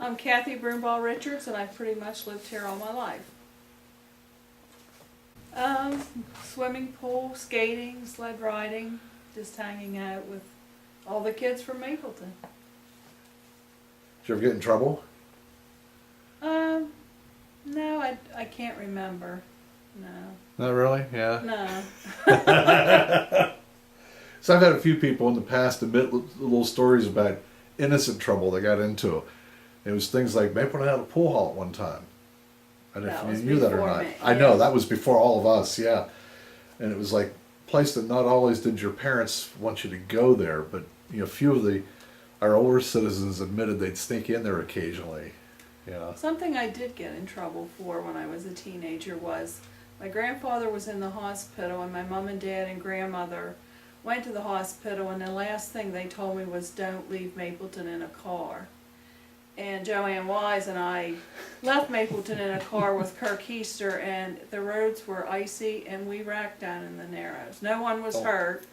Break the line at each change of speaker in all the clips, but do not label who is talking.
I'm Kathy Brumbaugh Richards, and I've pretty much lived here all my life. Swimming pool, skating, sled riding, just hanging out with all the kids from Mapleton.
Did you ever get in trouble?
No, I can't remember. No.
Not really? Yeah.
No.
So I've had a few people in the past admit little stories about innocent trouble they got into. It was things like Mapleton had a pool hall at one time. I don't know
That
if
was
you knew that or
before
not.
me,
I know,
yeah.
that was before all of us, yeah. And it was like a place that not always did your parents want you to go there, but a few of our older citizens admitted they'd sneak in there occasionally. Yeah.
Something I did get in trouble for when I was a teenager was my grandfather was in the hospital, and my mom and dad and grandmother went to the hospital, and the last thing they told me was don't leave Mapleton in a car. And Joanne Wise and I left Mapleton in a car with Kirk Heister, and the roads were icy and we wrecked down in the Narrows. No one was hurt,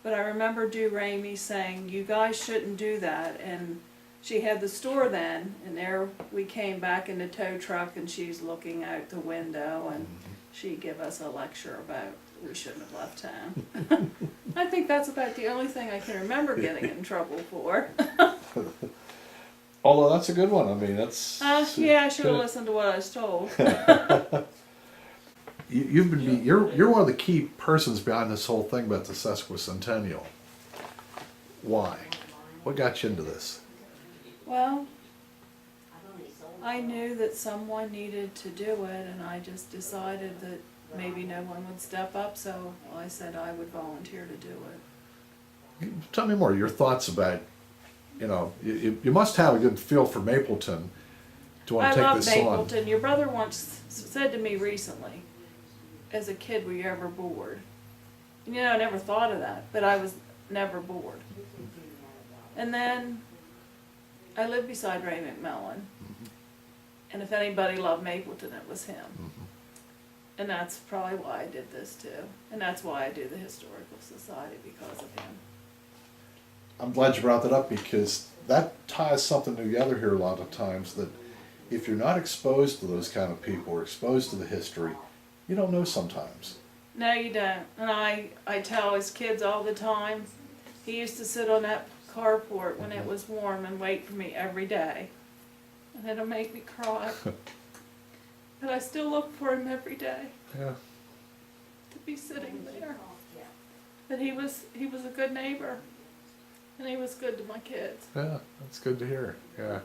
but I remember Due Ramey saying, you guys shouldn't do that. And she had the store then, and there we came back in the tow truck, and she's looking out the window, and she gave us a lecture about we shouldn't have left town. I think that's about the only thing I can remember getting in trouble for.
Although that's a good one. I mean, that's...
Yeah, I should have listened to what I was told.
You're one of the key persons behind this whole thing about the sesquicentennial. Why? What got you into this?
Well, I knew that someone needed to do it, and I just decided that maybe no one would step up, so I said I would volunteer to do it.
Tell me more, your thoughts about, you must have a good feel for Mapleton to want to take this on.
I love Mapleton. Your brother once said to me recently, as a kid, were you ever bored? And, I never thought of that, but I was never bored. And then I lived beside Ray McMillan, and if anybody loved Mapleton, it was him. And that's probably why I did this too. And that's why I do the Historical Society, because of him.
I'm glad you brought that up, because that ties something together here a lot of times, that if you're not exposed to those kind of people or exposed to the history, you don't know sometimes.
No, you don't. And I tell his kids all the time, he used to sit on that carport when it was warm and wait for me every day. And it'll make me cry. But I still look for him every day.
Yeah.
To be sitting there. But he was a good neighbor. And he was good to my kids.
Yeah, that's good to hear. Yeah.